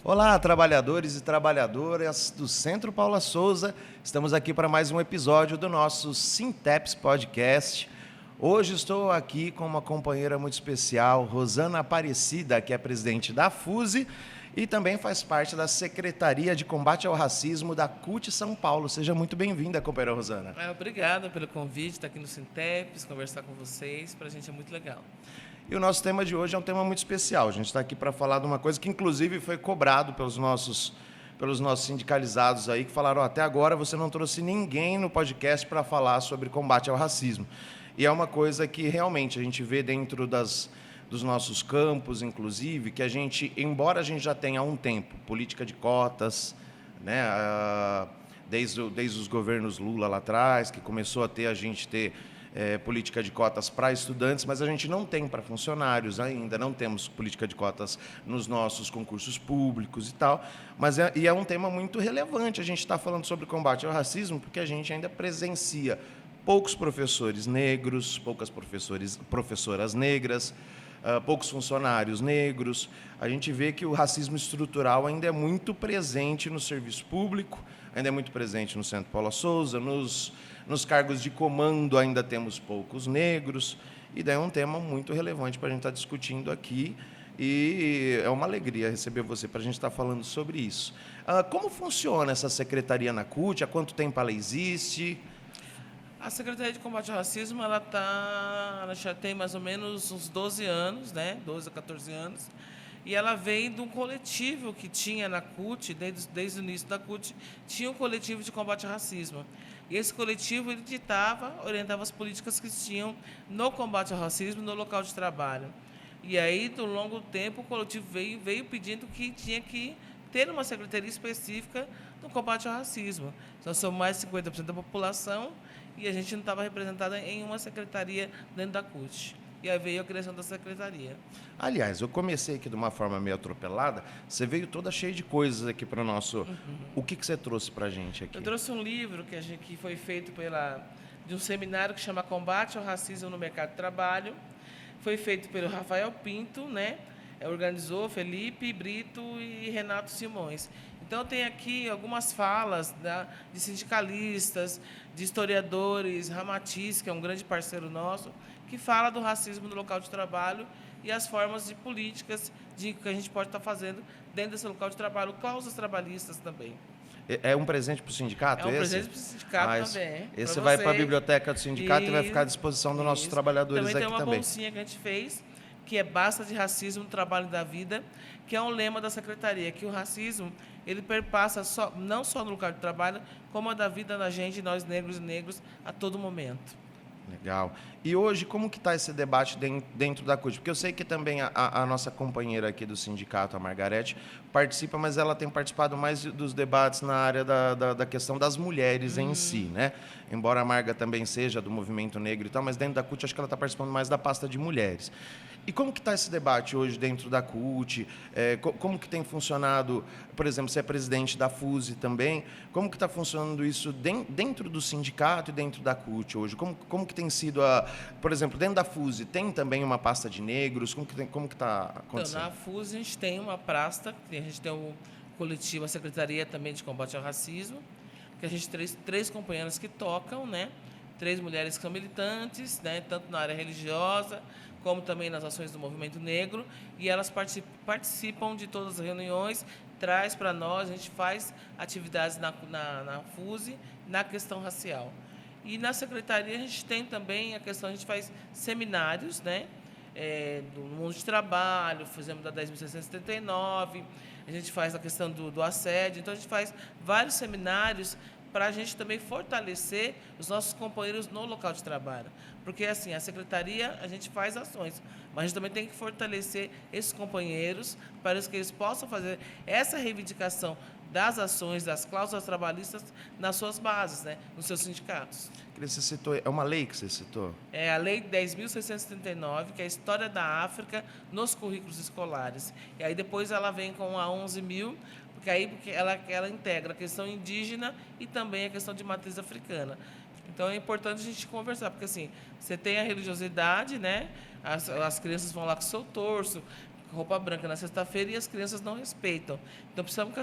Olá, trabalhadores e trabalhadoras do Centro Paula Souza. Estamos aqui para mais um episódio do nosso Sinteps Podcast. Hoje estou aqui com uma companheira muito especial, Rosana Aparecida, que é presidente da FUSE e também faz parte da Secretaria de Combate ao Racismo da CUT São Paulo. Seja muito bem-vinda, companheira Rosana. Obrigada pelo convite, estar aqui no Sinteps, conversar com vocês. Para a gente é muito legal. E o nosso tema de hoje é um tema muito especial. A gente está aqui para falar de uma coisa que, inclusive, foi cobrado pelos nossos sindicalizados aí, que falaram, até agora você não trouxe ninguém no podcast para falar sobre combate ao racismo. E é uma coisa que, realmente, a gente vê dentro dos nossos campos, inclusive, que a gente, embora a gente já tenha há um tempo política de cotas, né, desde os governos Lula lá atrás, que começou a gente ter política de cotas para estudantes, mas a gente não tem para funcionários ainda, não temos política de cotas nos nossos concursos públicos e tal, mas é um tema muito relevante. A gente está falando sobre combate ao racismo porque a gente ainda presencia poucos professores negros, poucas professoras negras, poucos funcionários negros. A gente vê que o racismo estrutural ainda é muito presente no serviço público, ainda é muito presente no Centro Paula Souza, nos cargos de comando ainda temos poucos negros, e daí é um tema muito relevante para a gente estar discutindo aqui, e é uma alegria receber você para a gente estar falando sobre isso. Como funciona essa secretaria na CUT? Há quanto tempo ela existe? A Secretaria de Combate ao Racismo, ela já tem mais ou menos uns 12 anos, né? 12 a 14 anos, e ela vem de um coletivo que tinha na CUT, desde o início da CUT, tinha um coletivo de combate ao racismo. E esse coletivo ele orientava as políticas que tinham no combate ao racismo no local de trabalho. E aí, do longo tempo, o coletivo veio pedindo que tinha que ter uma secretaria específica no combate ao racismo. Nós somos mais de 50% da população e a gente não estava representada em uma secretaria dentro da CUT. E aí veio a criação da secretaria. Aliás, eu comecei aqui de uma forma meio atropelada. Você veio toda cheia de coisas aqui para o nosso... O que você trouxe para a gente aqui? Eu trouxe um livro que foi feito de um seminário que chama Combate ao Racismo no Mercado de Trabalho. Foi feito pelo Rafael Pinto, né? Organizou Felipe Brito e Renato Simões. Então, tem aqui algumas falas de sindicalistas, de historiadores, Ramatiz, que é um grande parceiro nosso, que fala do racismo no local de trabalho e as formas de políticas que a gente pode estar fazendo dentro desse local de trabalho, causas trabalhistas também. É um presente para o sindicato esse? É um presente para o sindicato também. Esse vai para a biblioteca do sindicato e vai ficar à disposição dos nossos trabalhadores aqui também. Também tem uma bolsinha que a gente fez, que é Basta de Racismo no Trabalho da Vida, que é um lema da Secretaria, que o racismo ele perpassa não só no lugar de trabalho, como a da vida da gente, nós negros e negros, a todo momento. Legal. E hoje, como que está esse debate dentro da CUT? Porque eu sei que também a nossa companheira aqui do sindicato, a Margarete, participa, mas ela tem participado mais dos debates na área da questão das mulheres em si, né? Embora a Marga também seja do movimento negro e tal, mas dentro da CUT acho que ela está participando mais da pasta de mulheres. E como que está esse debate hoje dentro da CUT? Como que tem funcionado, por exemplo, você é presidente da FUSE também, como que está funcionando isso dentro do sindicato e dentro da CUT hoje? Como que tem sido, por exemplo, dentro da FUSE tem também uma pasta de negros? Como que está acontecendo? Então, na FUSE a gente tem uma pasta, a gente tem o coletivo, a Secretaria também de Combate ao Racismo, que a gente tem três companheiras que tocam, né? 3 mulheres que são militantes, né? Tanto na área religiosa, como também nas ações do movimento negro, e elas participam de todas as reuniões, traz para nós, a gente faz atividades na FUSE, na questão racial. E na secretaria a gente tem também a questão, a gente faz seminários, né? Do mundo de trabalho, fizemos da 10.679, a gente faz a questão do assédio, então a gente faz vários seminários para a gente também fortalecer os nossos companheiros no local de trabalho. Porque, assim, a secretaria, a gente faz ações, mas a gente também tem que fortalecer esses companheiros para que eles possam fazer essa reivindicação das ações, das cláusulas trabalhistas nas suas bases, né, nos seus sindicatos. Você citou, é uma lei que você citou? É a Lei 10.639, que é a História da África nos currículos escolares. E aí depois ela vem com a 11.000, porque ela integra a questão indígena e também a questão de matriz africana. Então é importante a gente conversar, porque assim, você tem a religiosidade, né? As crianças vão lá com o seu torso, roupa branca na sexta-feira e as crianças não respeitam. Então, precisamos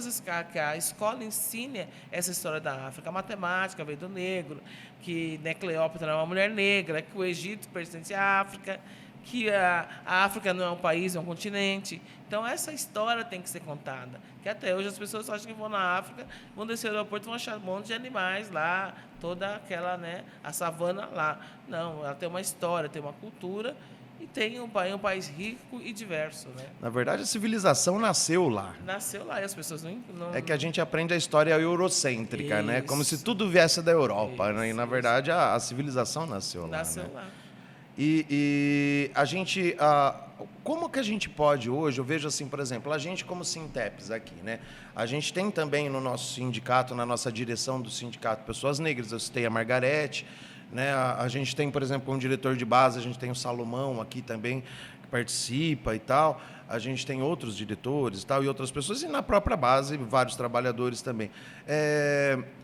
que a escola ensine essa história da África. A matemática veio do negro, que, né, Cleópatra é uma mulher negra, que o Egito pertence à África, que a África não é um país, é um continente. Então, essa história tem que ser contada. Que até hoje as pessoas acham que vão na África, vão descer no aeroporto e vão achar um monte de animais lá, toda aquela, né, a savana lá. Não, ela tem uma história, tem uma cultura e tem um país rico e diverso, né? Na verdade, a civilização nasceu lá. Nasceu lá e as pessoas não É que a gente aprende a história eurocêntrica, né? Como se Isso. tudo viesse da Europa, né? E, na Isso. verdade, a civilização nasceu lá, nasceu né? lá. E a gente... como que a gente pode hoje, eu vejo assim, por exemplo, a gente como Sinteps aqui, né? A gente tem também no nosso sindicato, na nossa direção do sindicato, pessoas negras. Eu citei a Margarete, né? A gente tem, por exemplo, como diretor de base, a gente tem o Salomão aqui também, que participa e tal. A gente tem outros diretores e tal, e outras pessoas, e na própria base, vários trabalhadores também.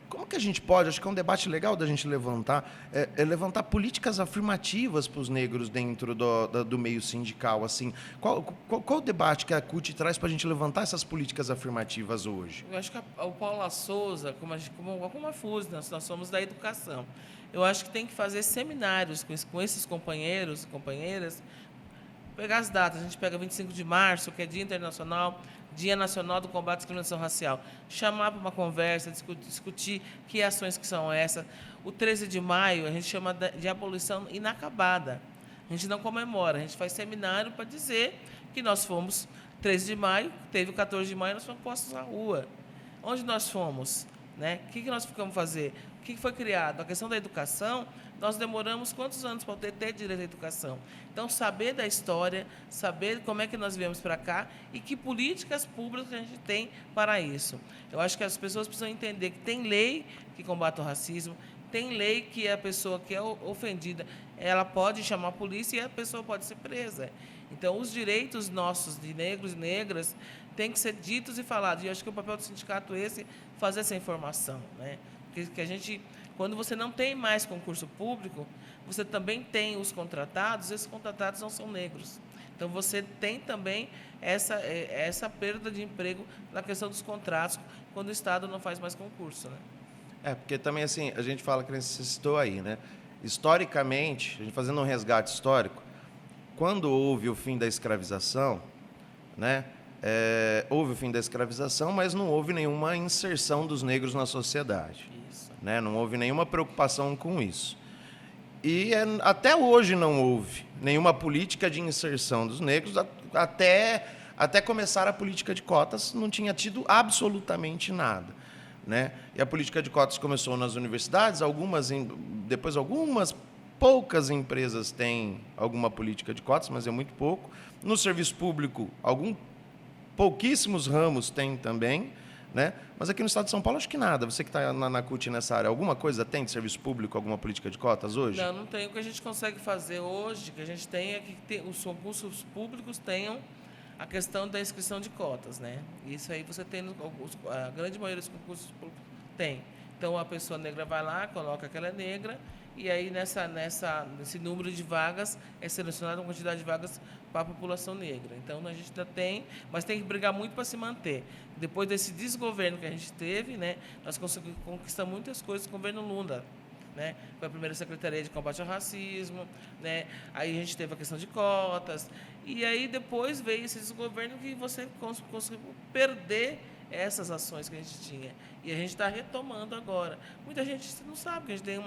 Como que a gente pode, acho que é um debate legal da gente levantar, levantar políticas afirmativas para os negros dentro do meio sindical, assim. Qual o debate que a CUT traz para a gente levantar essas políticas afirmativas hoje? Eu acho que o Paula Souza, como a FUS, nós somos da educação. Eu acho que tem que fazer seminários com esses companheiros e companheiras, pegar as datas. A gente pega 25 de março, que é Dia Internacional, Dia Nacional do Combate à Discriminação Racial. Chamar para uma conversa, discutir que ações que são essas. O 13 de maio, a gente chama de abolição inacabada. A gente não comemora, a gente faz seminário para dizer que nós fomos 13 de maio, teve o 14 de maio, nós fomos postos na rua. Onde nós fomos? Né? O que nós ficamos fazer? O que foi criado? A questão da educação, nós demoramos quantos anos para ter direito à educação? Então, saber da história, saber como é que nós viemos para cá e que políticas públicas a gente tem para isso. Eu acho que as pessoas precisam entender que tem lei que combate o racismo, tem lei que a pessoa que é ofendida, ela pode chamar a polícia e a pessoa pode ser presa. Então, os direitos nossos de negros e negras têm que ser ditos e falados. E eu acho que o papel do sindicato é esse, fazer essa informação, né? Que a gente, quando você não tem mais concurso público, você também tem os contratados, e esses contratados não são negros. Então, você tem também essa perda de emprego na questão dos contratos, quando o Estado não faz mais concurso, né? Porque também, assim, a gente fala que você citou aí, né? Historicamente, a gente fazendo um resgate histórico, quando houve o fim da escravização, né? Houve o fim da escravização, mas não houve nenhuma inserção dos negros na sociedade. Isso. Né? Não houve nenhuma preocupação com isso. E até hoje não houve nenhuma política de inserção dos negros, até começar a política de cotas, não tinha tido absolutamente nada. Né? E a política de cotas começou nas universidades, depois algumas poucas empresas têm alguma política de cotas, mas é muito pouco. No serviço público, pouquíssimos ramos têm também, né? Mas aqui no estado de São Paulo, acho que nada. Você que está na CUT nessa área, alguma coisa tem de serviço público, alguma política de cotas hoje? Não tem. O que a gente consegue fazer hoje, que a gente tem, é que os concursos públicos tenham a questão da inscrição de cotas, né? Isso aí você tem, a grande maioria dos concursos públicos tem. Então, a pessoa negra vai lá, coloca que ela é negra, e aí nesse número de vagas é selecionada uma quantidade de vagas para a população negra. Então, a gente ainda tem, mas tem que brigar muito para se manter. Depois desse desgoverno que a gente teve, né, nós conseguimos conquistar muitas coisas com o governo Lula. Né? Foi a primeira Secretaria de Combate ao Racismo, né? Aí a gente teve a questão de cotas, e aí depois veio esse desgoverno que você conseguiu perder essas ações que a gente tinha. E a gente está retomando agora. Muita gente não sabe que a gente tem o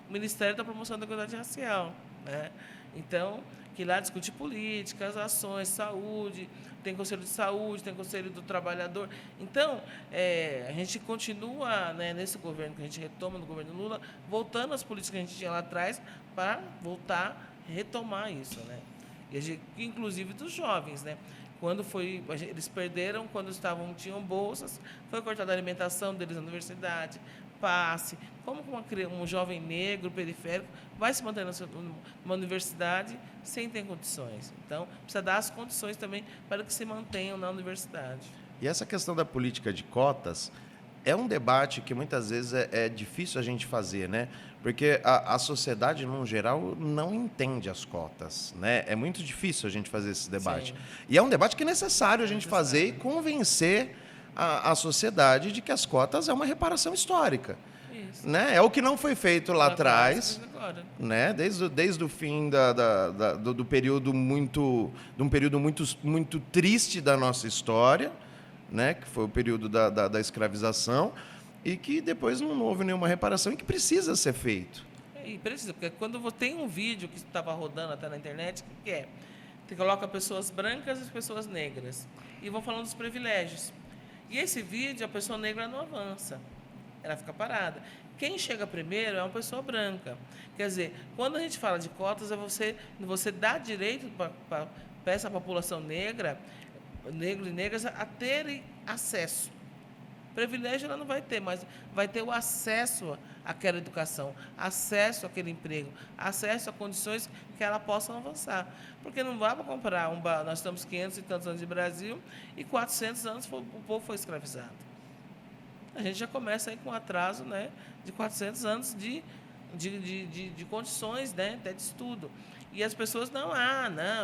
Ministério da Promoção da Igualdade Racial. Né? Então, que lá discute políticas, ações, saúde, tem Conselho de Saúde, tem Conselho do Trabalhador. Então, a gente continua, né, nesse governo que a gente retoma, no governo Lula, voltando às políticas que a gente tinha lá atrás, para voltar a retomar isso. Né? E a gente, inclusive dos jovens, né? Eles perderam quando tinham bolsas, foi cortada a alimentação deles na universidade, passe. Como um jovem negro, periférico, vai se manter numa universidade sem ter condições? Então, precisa dar as condições também para que se mantenham na universidade. E essa questão da política de cotas, é um debate que muitas vezes é difícil a gente fazer, né? Porque a sociedade, no geral, não entende as cotas, né? É muito difícil a gente fazer esse debate. Sim. E é um debate que é necessário a gente fazer e convencer a sociedade de que as cotas é uma reparação histórica. Isso. Né? É o que não foi feito lá atrás, mas agora. né? Desde o fim do período de um período muito triste da nossa história, né? Que foi o período da escravização, e que depois não houve nenhuma reparação e que precisa ser feito. E precisa, porque quando tem um vídeo que estava rodando até na internet, o que é? Você coloca pessoas brancas e pessoas negras e vão falando dos privilégios. E esse vídeo, a pessoa negra não avança, ela fica parada. Quem chega primeiro é uma pessoa branca. Quer dizer, quando a gente fala de cotas, é você dar direito para essa população negra, negros e negras, a terem acesso. Privilégio ela não vai ter, mas vai ter o acesso àquela educação, acesso àquele emprego, acesso a condições que ela possa avançar. Porque não dá para comparar nós estamos 500 e tantos anos de Brasil e 400 anos o povo foi escravizado. A gente já começa aí com um atraso, né, de 400 anos de condições, né, até de estudo. E as pessoas, não,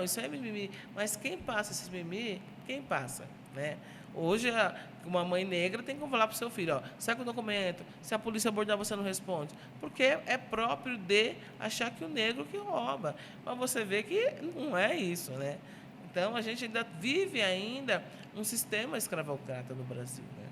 isso é mimimi. Mas quem passa esses mimimi? Quem passa, né? Hoje, uma mãe negra tem que falar para o seu filho, sai com o documento, se a polícia abordar, você não responde. Porque é próprio de achar que o negro que rouba. Mas você vê que não é isso, né? Então, a gente ainda vive um sistema escravocrata no Brasil, né?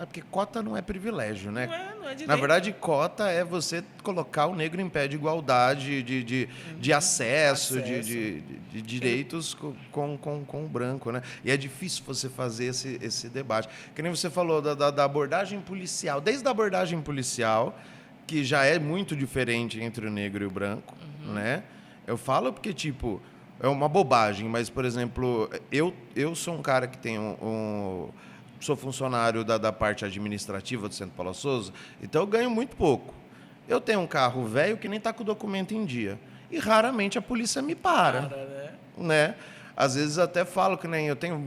É porque cota não é privilégio, né? Não é direito. Na verdade, cota é você colocar o negro em pé de igualdade, de acesso, de direitos com o branco, né? E é difícil você fazer esse debate. Que nem você falou da abordagem policial. Desde a abordagem policial, que já é muito diferente entre o negro e o branco, né? Eu falo porque, tipo, é uma bobagem, mas, por exemplo, eu sou um cara que tem sou funcionário da parte administrativa do Centro Paula Souza, então eu ganho muito pouco. Eu tenho um carro velho que nem está com o documento em dia. E raramente a polícia me para. Né? Às vezes até falo que nem eu tenho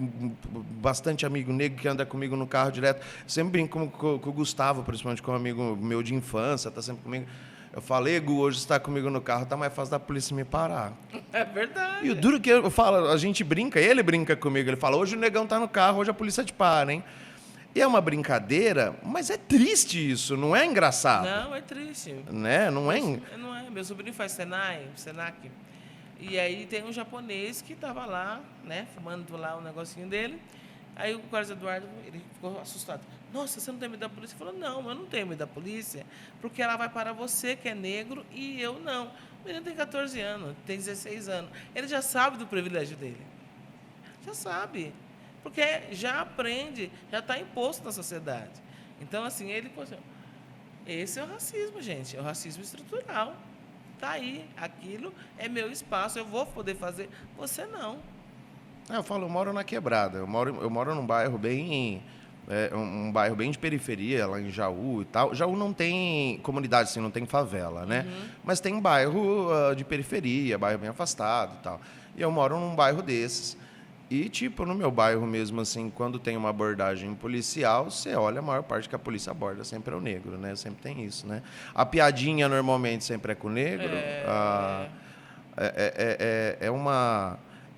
bastante amigo negro que anda comigo no carro direto. Sempre brinco com o Gustavo, principalmente com um amigo meu de infância, está sempre comigo. Eu falei, Gu, hoje você está comigo no carro, tá mais fácil da polícia me parar. É verdade. E o duro que eu falo, a gente brinca, ele brinca comigo, ele fala, hoje o negão tá no carro, hoje a polícia te para, hein? E é uma brincadeira, mas é triste isso, não é engraçado. Não, é triste. Né? Não é? Não é. Meu sobrinho faz Senac, e aí tem um japonês que estava lá, né, fumando lá um negocinho dele. Aí o Carlos Eduardo, ele ficou assustado. Nossa, você não tem medo da polícia? Ele falou, não, eu não tenho medo da polícia, porque ela vai parar você, que é negro, e eu não. O menino tem 14 anos, tem 16 anos. Ele já sabe do privilégio dele. Já sabe. Porque já aprende, já está imposto na sociedade. Então, assim, esse é o racismo, gente. É o racismo estrutural. Está aí. Aquilo é meu espaço, eu vou poder fazer. Você não. Eu falo, eu moro na Quebrada. Eu moro num bairro um bairro bem de periferia, lá em Jaú e tal. Jaú não tem comunidade, assim, não tem favela, né? Mas tem bairro de periferia, bairro bem afastado e tal. E eu moro num bairro desses. E, tipo, no meu bairro mesmo, assim, quando tem uma abordagem policial, você olha, a maior parte que a polícia aborda sempre é o negro, né? Sempre tem isso, né? A piadinha, normalmente, sempre é com o negro.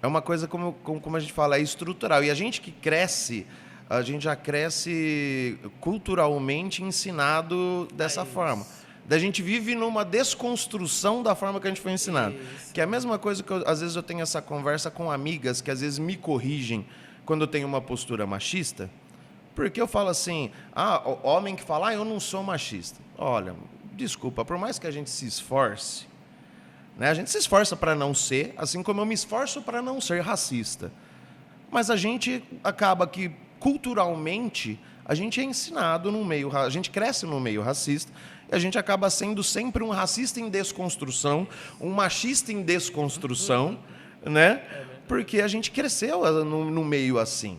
É uma coisa, como a gente fala, é estrutural. E a gente que cresce, a gente já cresce culturalmente ensinado dessa forma. Da gente vive numa desconstrução da forma que a gente foi ensinado. Isso. Que é a mesma coisa que às vezes eu tenho essa conversa com amigas que às vezes me corrigem quando eu tenho uma postura machista, porque eu falo assim, homem que fala, eu não sou machista. Olha, desculpa, por mais que a gente se esforce, né, a gente se esforça para não ser, assim como eu me esforço para não ser racista. Mas a gente acaba que, culturalmente, a gente é ensinado no meio, a gente cresce no meio racista, e a gente acaba sendo sempre um racista em desconstrução, um machista em desconstrução, né? Porque a gente cresceu no meio assim,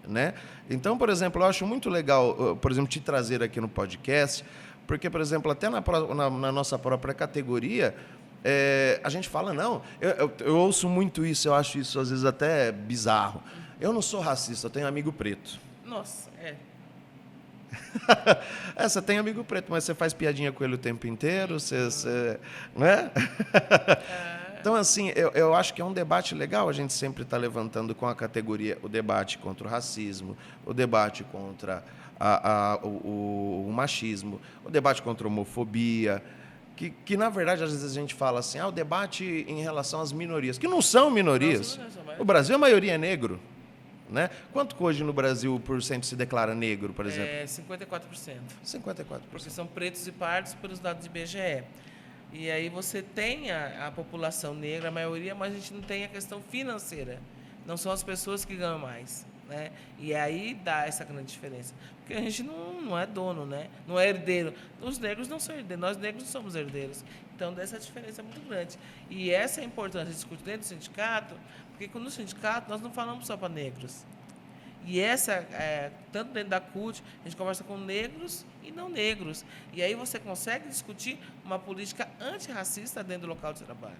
né? Então, por exemplo, eu acho muito legal, por exemplo, te trazer aqui no podcast, porque, por exemplo, até na nossa própria categoria, a gente fala, não, eu ouço muito isso, eu acho isso às vezes até bizarro. Eu não sou racista, eu tenho amigo preto. Nossa, Você tem amigo preto, mas você faz piadinha com ele o tempo inteiro, né? Então, assim, eu acho que é um debate legal, a gente sempre está levantando com a categoria o debate contra o racismo, o debate contra o machismo, o debate contra a homofobia, que, na verdade, às vezes a gente fala assim, o debate em relação às minorias, que não são minorias. O Brasil, a maioria é negro. Né? Quanto que hoje no Brasil por cento se declara negro, por exemplo? 54%. 54%. Porque são pretos e pardos pelos dados do IBGE. E aí você tem a população negra, a maioria, mas a gente não tem a questão financeira. Não são as pessoas que ganham mais. Né? E aí dá essa grande diferença. Porque a gente não é dono, né? Não é herdeiro. Os negros não são herdeiros, nós negros não somos herdeiros. Então, dessa diferença é muito grande. E essa é a importância de discutir dentro do sindicato, porque no sindicato nós não falamos só para negros. E tanto dentro da CUT, a gente conversa com negros e não negros. E aí você consegue discutir uma política antirracista dentro do local de trabalho.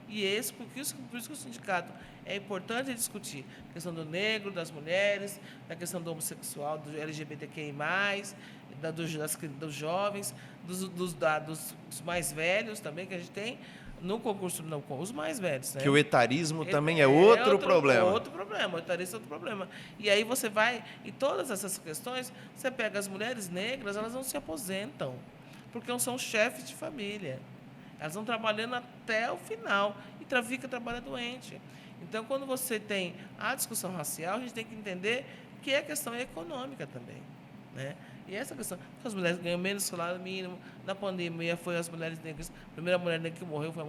E por isso que o sindicato é importante discutir a questão do negro, das mulheres, a questão do homossexual, do LGBTQI+, dos jovens, dos mais velhos também, que a gente tem no concurso, não, os mais velhos. Né? Que o etarismo também é outro problema. Outro problema, o etarismo é outro problema. E aí você vai, e todas essas questões, você pega as mulheres negras, elas não se aposentam, porque não são chefes de família. Elas vão trabalhando até o final e fica trabalhando doente. Então, quando você tem a discussão racial, a gente tem que entender que a questão é econômica também. Né? E essa questão, que as mulheres ganham menos salário mínimo, na pandemia foi as mulheres negras, a primeira mulher negra que morreu foi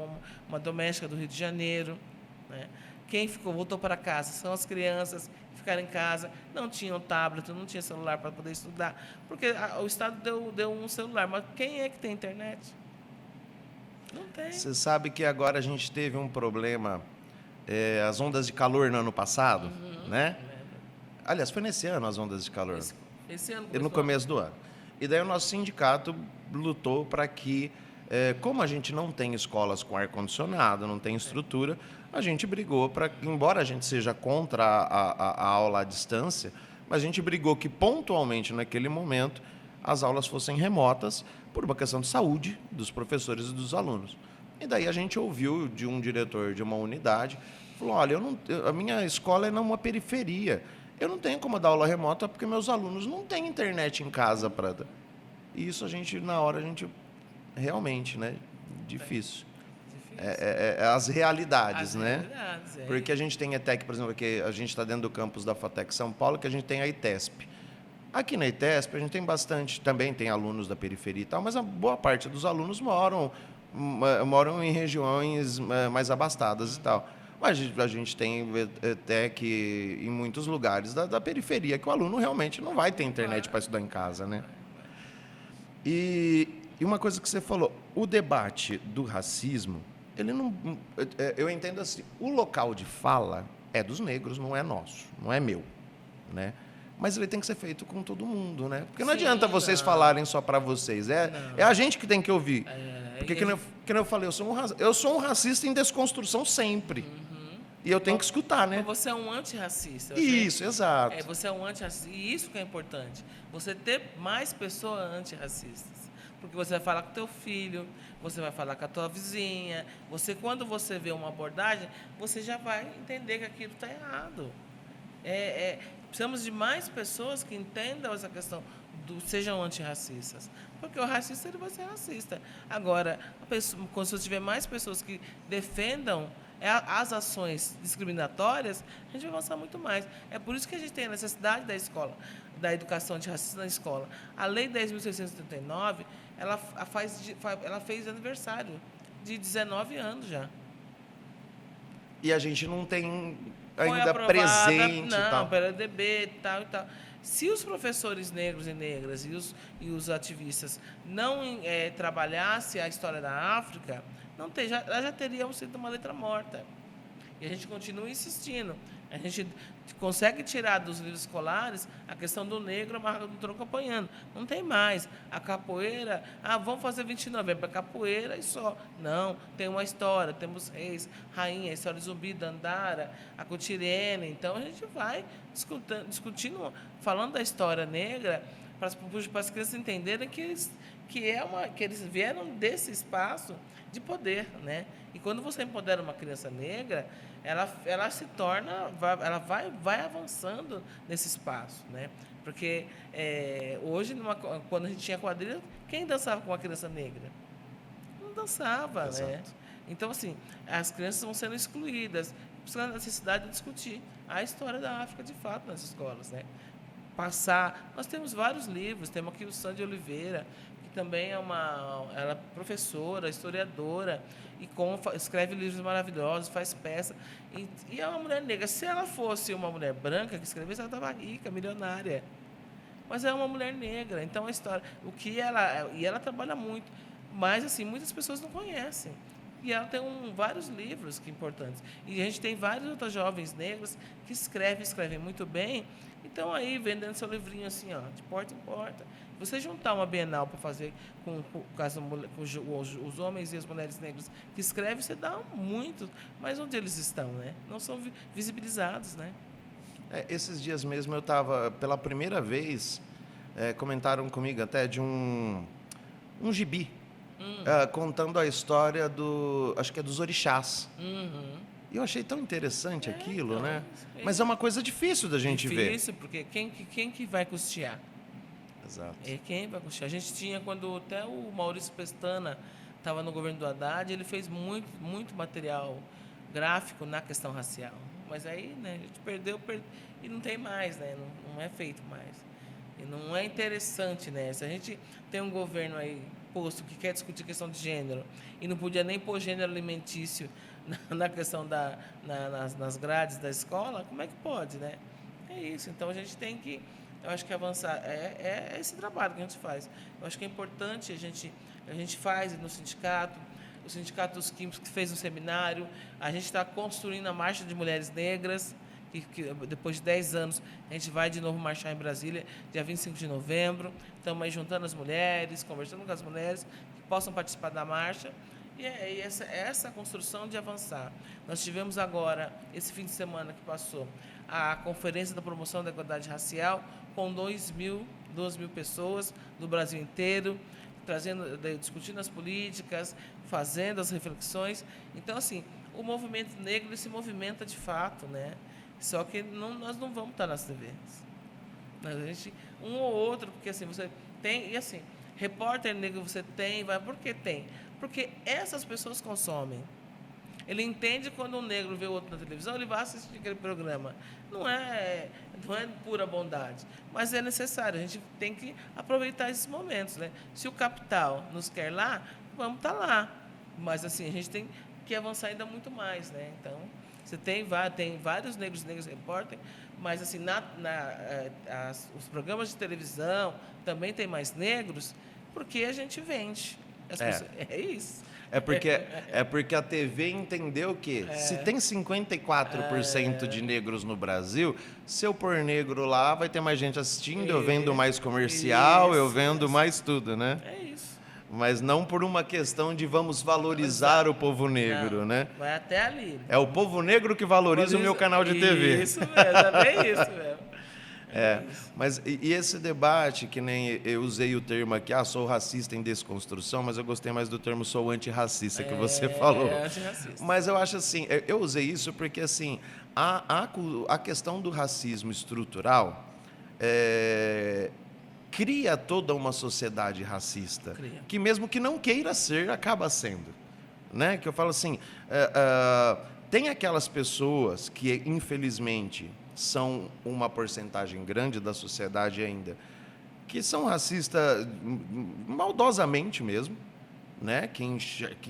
uma doméstica do Rio de Janeiro. Né? Quem voltou para casa são as crianças que ficaram em casa, não tinham tablet, não tinham celular para poder estudar, porque o Estado deu um celular, mas quem é que tem internet? Não tem. Você sabe que agora a gente teve um problema, as ondas de calor no ano passado, né? Aliás, foi nesse ano as ondas de calor. Esse ano no começo do ano. E daí o nosso sindicato lutou para que, como a gente não tem escolas com ar-condicionado, não tem estrutura, a gente brigou para que, embora a gente seja contra a aula à distância, mas a gente brigou que pontualmente naquele momento as aulas fossem remotas por uma questão de saúde dos professores e dos alunos. E daí a gente ouviu de um diretor de uma unidade, falou, olha, a minha escola é numa periferia, eu não tenho como dar aula remota porque meus alunos não têm internet em casa para... E isso na hora, realmente, né? Difícil. As realidades, né? Porque a gente tem ETEC, por exemplo, que a gente está dentro do campus da FATEC São Paulo, que a gente tem a ITESP. Aqui na ITESP a gente tem também tem alunos da periferia e tal, mas a boa parte dos alunos moram em regiões mais abastadas e tal. Mas a gente tem ETEC em muitos lugares da periferia, que o aluno realmente não vai ter internet para estudar em casa, né? E uma coisa que você falou, o debate do racismo, ele não... Eu entendo assim, o local de fala é dos negros, não é nosso, não é meu, né? Mas ele tem que ser feito com todo mundo, né? Porque não adianta vocês falarem só para vocês. É a gente que tem que ouvir. Porque, que eu falei, eu sou um racista em desconstrução sempre. E eu tenho que escutar, né? Você é um antirracista. Isso, exato. Você é um antirracista. E isso que é importante. Você ter mais pessoas antirracistas. Porque você vai falar com o teu filho, você vai falar com a tua vizinha. Quando você vê uma abordagem, você já vai entender que aquilo está errado. Precisamos de mais pessoas que entendam essa questão, sejam antirracistas. Porque o racista ele vai ser racista. Agora, quando você tiver mais pessoas que defendam as ações discriminatórias, a gente vai avançar muito mais. É por isso que a gente tem a necessidade da escola, da educação antirracista na escola. A Lei 10.639, ela fez aniversário de 19 anos já. E a gente não tem ainda presente. Não, pela EDB e tal e tal. Se os professores negros e negras e os ativistas não trabalhassem a história da África, já teríamos sido uma letra morta. E a gente continua insistindo. A gente consegue tirar dos livros escolares a questão do negro amarrado no tronco apanhando. Não tem mais. A capoeira, vamos fazer 20 de novembro, a capoeira e só. Não, tem uma história, temos reis, rainha, a história de Zumbi, Dandara, a Cutirene. Então, a gente vai discutindo, falando da história negra, para as crianças entenderem que eles vieram desse espaço de poder, né? E quando você empodera uma criança negra, ela se torna, ela vai avançando nesse espaço, né? Porque hoje, quando a gente tinha quadrilha, quem dançava com uma criança negra? Não dançava, Exato. né? Então, assim, as crianças vão sendo excluídas. Precisa da necessidade de discutir a história da África, de fato, nas escolas, né? Nós temos vários livros, temos aqui o Sandy Oliveira, que também ela é professora, historiadora, e escreve livros maravilhosos, faz peça. E é uma mulher negra. Se ela fosse uma mulher branca que escrevesse, ela estava rica, milionária. Mas é uma mulher negra, então a história, e ela trabalha muito, mas assim, muitas pessoas não conhecem. E ela tem vários livros importantes. E a gente tem vários outros jovens negros que escrevem muito bem, e estão aí vendendo seu livrinho assim, ó, de porta em porta. Você juntar uma Bienal para fazer com os homens e as mulheres negras que escrevem, você dá muito, mas onde eles estão, né? Não são visibilizados, né? Esses dias mesmo eu estava, pela primeira vez, comentaram comigo até de um gibi, contando a história acho que é dos orixás. Uhum. E eu achei tão interessante aquilo, então, né? Mas é uma coisa difícil da gente ver. Difícil, porque quem que vai custear? Exato. Quem vai custear? A gente tinha, quando até o Maurício Pestana estava no governo do Haddad, ele fez muito material gráfico na questão racial. Mas aí, né, a gente perdeu e não tem mais, né? Não é feito mais. E não é interessante, né? Se a gente tem um governo aí posto que quer discutir questão de gênero e não podia nem pôr gênero alimentício na questão nas grades da escola, como é que pode, né? É isso. Então a gente tem que, eu acho que avançar. É esse trabalho que a gente faz. Eu acho que é importante a gente faz no sindicato. O Sindicato dos Químicos que fez um seminário. A gente está construindo a Marcha de Mulheres Negras, que depois de 10 anos a gente vai de novo marchar em Brasília, dia 25 de novembro. Estamos aí juntando as mulheres, conversando com as mulheres que possam participar da marcha. E essa construção de avançar. Nós tivemos agora, esse fim de semana que passou, a Conferência da Promoção da Igualdade Racial, com 2 mil pessoas do Brasil inteiro, discutindo as políticas, fazendo as reflexões. Então, assim, o movimento negro se movimenta de fato, né? Só que nós não vamos estar nas TVs. A gente, um ou outro, porque assim, você tem, e assim, repórter negro você tem, por que tem? Porque essas pessoas consomem. Ele entende quando um negro vê o outro na televisão, ele vai assistir aquele programa. Não é pura bondade, mas é necessário. A gente tem que aproveitar esses momentos, né? Se o capital nos quer lá, vamos estar lá. Mas assim, a gente tem que avançar ainda muito mais, né? Então, você tem vários negros repórter, mas assim, os programas de televisão também tem mais negros, porque a gente vende. É isso. É porque a TV entendeu que se tem 54% de negros no Brasil, se eu pôr negro lá, vai ter mais gente assistindo, eu vendo mais comercial, eu vendo mais tudo, né? É isso. Mas não por uma questão de vamos valorizar o povo negro, não, né? Vai até ali. É o povo negro que valoriza o meu canal de TV. Isso mesmo, é bem isso mesmo. Mas e esse debate, que nem eu usei o termo aqui, sou racista em desconstrução, mas eu gostei mais do termo sou antirracista que você falou. Antirracista. Mas eu acho assim, eu usei isso porque assim, a questão do racismo estrutural cria toda uma sociedade racista, que mesmo que não queira ser, acaba sendo. Né? Que eu falo assim, tem aquelas pessoas que, infelizmente, são uma porcentagem grande da sociedade ainda, que são racistas maldosamente mesmo, né? Que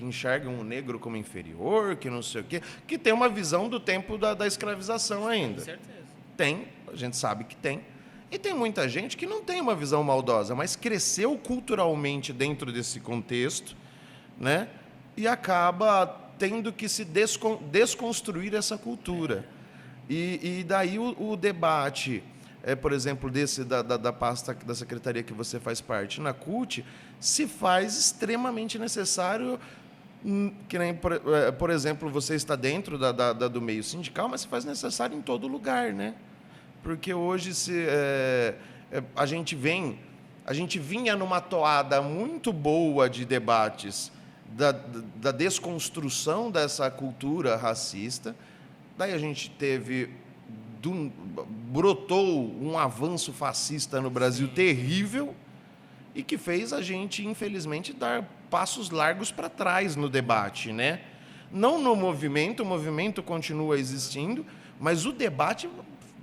enxergam o negro como inferior, que não sei o quê, que tem uma visão do tempo da escravização ainda. Com certeza. Tem, a gente sabe que tem. E tem muita gente que não tem uma visão maldosa, mas cresceu culturalmente dentro desse contexto, né? E acaba tendo que se desconstruir essa cultura. E daí o debate, por exemplo, da pasta da secretaria que você faz parte, na CUT, se faz extremamente necessário, que nem, por exemplo, você está dentro do meio sindical, mas se faz necessário em todo lugar, né? Porque hoje a gente vem A gente vinha numa toada muito boa de debates da desconstrução dessa cultura racista. Daí a gente brotou um avanço fascista no Brasil terrível e que fez a gente, infelizmente, dar passos largos para trás no debate, né? Não no movimento, o movimento continua existindo, mas o debate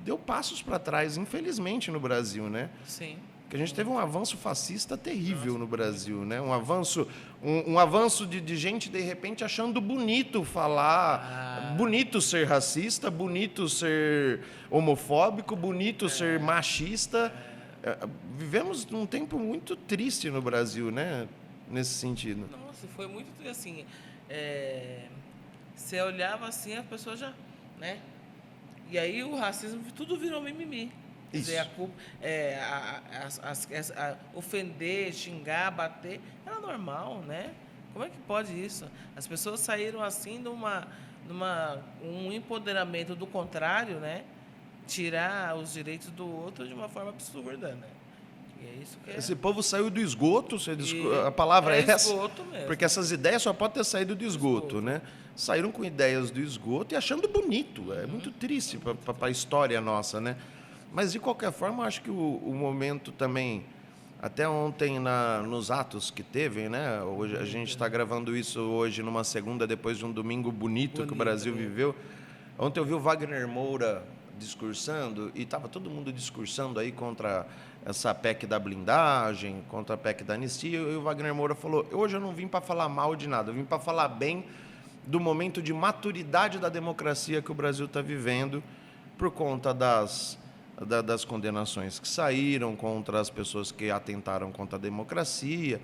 deu passos para trás, infelizmente, no Brasil, né? Sim. Que a gente teve um avanço fascista terrível no Brasil, né? Um avanço de gente, de repente, achando bonito falar, bonito ser racista, bonito ser homofóbico, bonito ser machista. Vivemos num tempo muito triste no Brasil, né? Nesse sentido. Nossa, foi muito assim. Você olhava assim, as pessoas já, né? E aí o racismo tudo virou mimimi. Quer dizer, a culpa, ofender, xingar, bater, era normal, né? Como é que pode isso? As pessoas saíram assim de um empoderamento do contrário, né? Tirar os direitos do outro de uma forma absurda, né? E é isso que Esse povo saiu do esgoto, a palavra é essa? Esgoto mesmo. Porque essas ideias só podem ter saído do esgoto, né? Saíram com ideias do esgoto e achando bonito. É muito triste para a história nossa, né? Mas, de qualquer forma, eu acho que o momento também, até ontem nos atos que teve, né? Hoje, a gente está gravando isso hoje numa segunda, depois de um domingo bonito que o Brasil viveu. Ontem eu vi o Wagner Moura discursando e estava todo mundo discursando aí contra essa PEC da blindagem, contra a PEC da anistia, e o Wagner Moura falou: hoje eu não vim para falar mal de nada, eu vim para falar bem do momento de maturidade da democracia que o Brasil está vivendo por conta das condenações que saíram contra as pessoas que atentaram contra a democracia.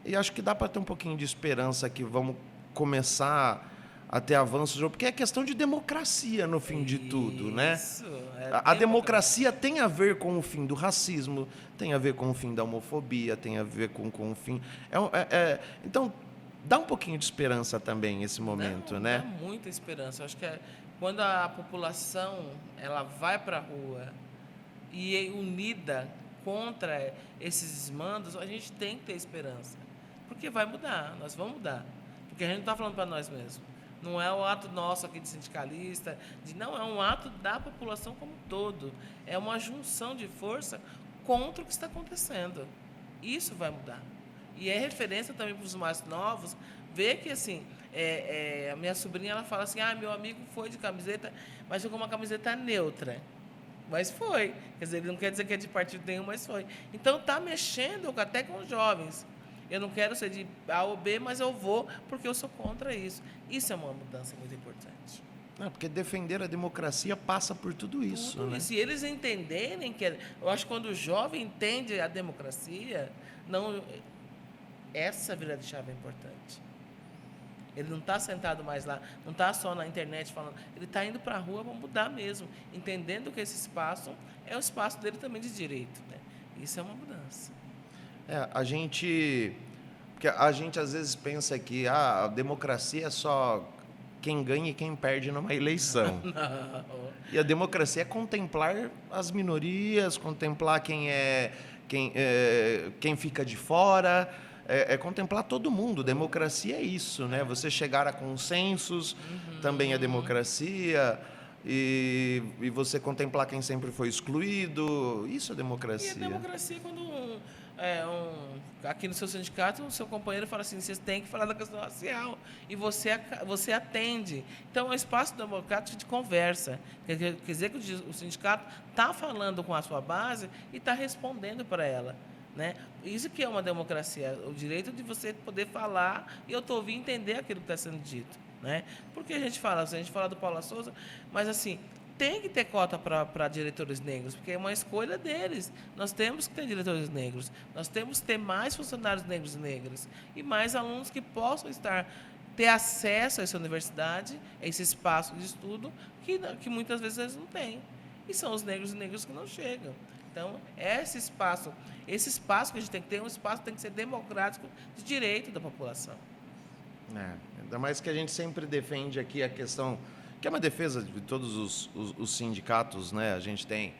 E acho que dá para ter um pouquinho de esperança que vamos começar a ter avanços, porque é questão de democracia no fim de tudo, né? A democracia tem a ver com o fim do racismo, tem a ver com o fim da homofobia, tem a ver com o fim... Então, dá um pouquinho de esperança também esse momento, né? Dá muita esperança. Eu acho que quando a população ela vai para a rua e unida contra esses desmandos, a gente tem que ter esperança. Porque vai mudar, nós vamos mudar. Porque a gente não está falando para nós mesmos. Não é o ato nosso aqui de sindicalista, não, é um ato da população como um todo. É uma junção de força contra o que está acontecendo. Isso vai mudar. E é referência também para os mais novos, ver que, assim, a minha sobrinha, ela fala assim, meu amigo foi de camiseta, mas jogou uma camiseta neutra. Mas foi. Quer dizer, ele não quer dizer que é de partido nenhum, mas foi. Então, está mexendo até com os jovens. Eu não quero ser de A ou B, mas eu vou porque eu sou contra isso. Isso é uma mudança muito importante. Porque defender a democracia passa por tudo isso. Né? Se eles entenderem que... Eu acho que quando o jovem entende a democracia, essa virada de chave é importante. Ele não está sentado mais lá, não está só na internet falando. Ele está indo para a rua para mudar mesmo, entendendo que esse espaço é o espaço dele também de direito. Né? Isso é uma mudança. Porque a gente às vezes pensa que a democracia é só quem ganha e quem perde numa eleição. Não. E a democracia é contemplar as minorias, contemplar quem fica de fora, contemplar todo mundo. Democracia é isso, né? Você chegar a consensos, também é democracia. E você contemplar quem sempre foi excluído, isso é democracia. E a democracia quando aqui no seu sindicato, o seu companheiro fala assim, vocês têm que falar da questão racial, e você atende. Então, é um espaço democrático de conversa. Quer dizer que o sindicato está falando com a sua base e está respondendo para ela. Né? Isso que é uma democracia, o direito de você poder falar e eu ouvir e entender aquilo que está sendo dito. Né? Porque a gente fala do Paula Souza, mas assim, tem que ter cota para diretores negros, porque é uma escolha deles. Nós temos que ter diretores negros, nós temos que ter mais funcionários negros e negras, e mais alunos que possam ter acesso a essa universidade, a esse espaço de estudo, que muitas vezes eles não têm. E são os negros e negras que não chegam. Então, esse espaço que a gente tem que ter, um espaço que tem que ser democrático de direito da população. Ainda mais que a gente sempre defende aqui a questão, que é uma defesa de todos os sindicatos, né? A gente tem,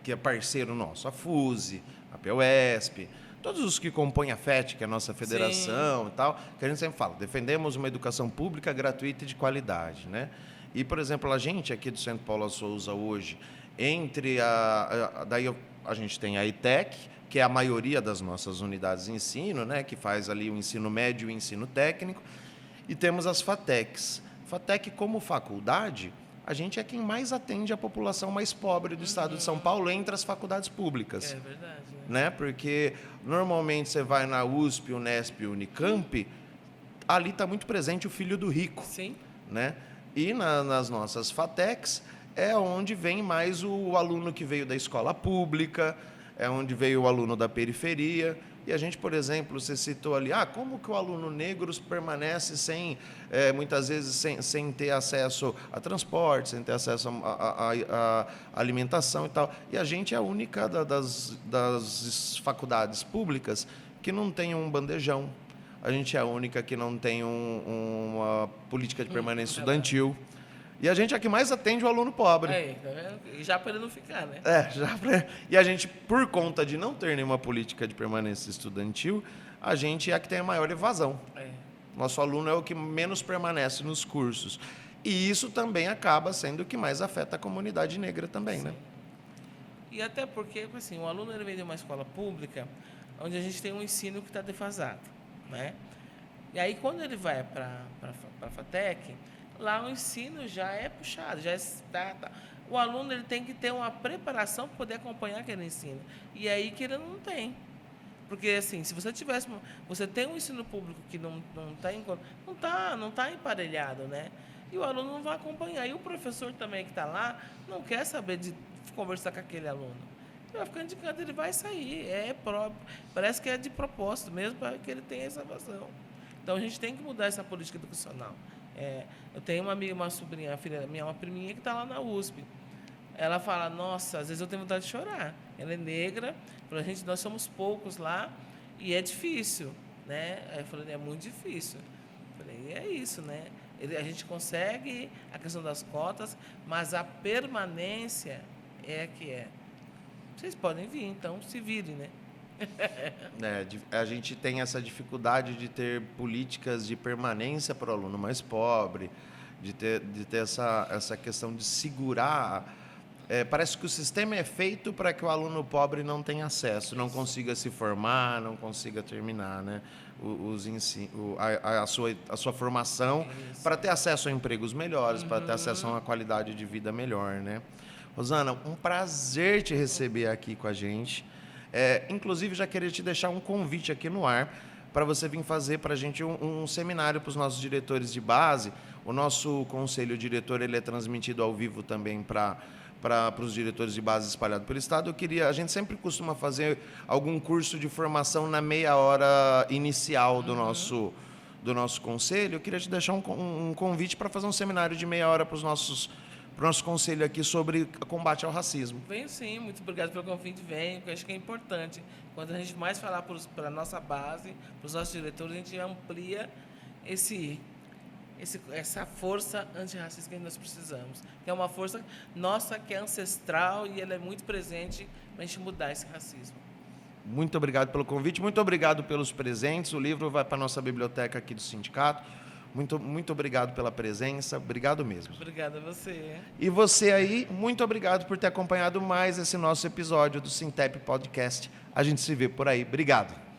que é parceiro nosso, a FUSE, a FAPESP, todos os que compõem a FET, que é a nossa federação e tal, que a gente sempre fala, defendemos uma educação pública gratuita e de qualidade, né? E, por exemplo, a gente aqui do Centro Paula Souza hoje, daí a gente tem a ITEC, que é a maioria das nossas unidades de ensino, né, que faz ali o ensino médio e o ensino técnico, e temos as FATECs. FATEC, como faculdade, a gente é quem mais atende a população mais pobre do estado de São Paulo entre as faculdades públicas. É verdade. Né? Porque, normalmente, você vai na USP, Unesp, Unicamp, ali está muito presente o filho do rico. Sim. Né? E nas nossas FATECs é onde vem mais o aluno que veio da escola pública, é onde veio o aluno da periferia. E a gente, por exemplo, você citou ali, como que o aluno negro permanece muitas vezes sem ter acesso a transporte, sem ter acesso a alimentação e tal. E a gente é a única das faculdades públicas que não tem um bandejão. A gente é a única que não tem uma política de permanência estudantil. E a gente é a que mais atende o aluno pobre. Tá vendo? E já para ele não ficar, né? E a gente, por conta de não ter nenhuma política de permanência estudantil, a gente é a que tem a maior evasão. Nosso aluno é o que menos permanece nos cursos. E isso também acaba sendo o que mais afeta a comunidade negra também, Sim. né? E até porque, assim, o aluno ele vem de uma escola pública onde a gente tem um ensino que está defasado, né? E aí, quando ele vai para a FATEC, lá o ensino já é puxado, já está. O aluno ele tem que ter uma preparação para poder acompanhar aquele ensino. E aí que ele não tem. Porque, assim, se você tem um ensino público que não está emparelhado, né? E o aluno não vai acompanhar. E o professor também que está lá não quer saber de conversar com aquele aluno. Ele vai ficando de canto, ele vai sair. Parece que é de propósito mesmo para que ele tenha essa evasão. Então, a gente tem que mudar essa política educacional. Eu tenho uma amiga, uma sobrinha, filha minha, uma priminha que está lá na USP. Ela fala, nossa, às vezes eu tenho vontade de chorar. Ela é negra, nós somos poucos lá e é difícil, né? Aí eu falei, é muito difícil. Eu falei, é isso, né? A gente consegue a questão das cotas, mas a permanência é a que é. Vocês podem vir, então se virem, né? A gente tem essa dificuldade de ter políticas de permanência para o aluno mais pobre, de ter essa questão de segurar. Parece que o sistema é feito para que o aluno pobre não tenha acesso, não consiga se formar, não consiga terminar, né, a sua formação, para ter acesso a empregos melhores, para ter acesso a uma qualidade de vida melhor, né? Rosana, um prazer te receber aqui com a gente. Inclusive, já queria te deixar um convite aqui no ar para você vir fazer para a gente um seminário para os nossos diretores de base. O nosso conselho diretor ele é transmitido ao vivo também para os diretores de base espalhados pelo Estado. A gente sempre costuma fazer algum curso de formação na meia hora inicial do nosso conselho. Eu queria te deixar um convite para fazer um seminário de meia hora para o nosso conselho aqui sobre combate ao racismo. Venho sim, muito obrigado pelo convite, venho, porque eu acho que é importante. Quando a gente mais falar para a nossa base, para os nossos diretores, a gente amplia essa força antirracista que nós precisamos. Que é uma força nossa que é ancestral e ela é muito presente para a gente mudar esse racismo. Muito obrigado pelo convite, muito obrigado pelos presentes. O livro vai para a nossa biblioteca aqui do sindicato. Muito, muito obrigado pela presença, obrigado mesmo. Obrigada a você. E você aí, muito obrigado por ter acompanhado mais esse nosso episódio do Sintep Podcast. A gente se vê por aí. Obrigado.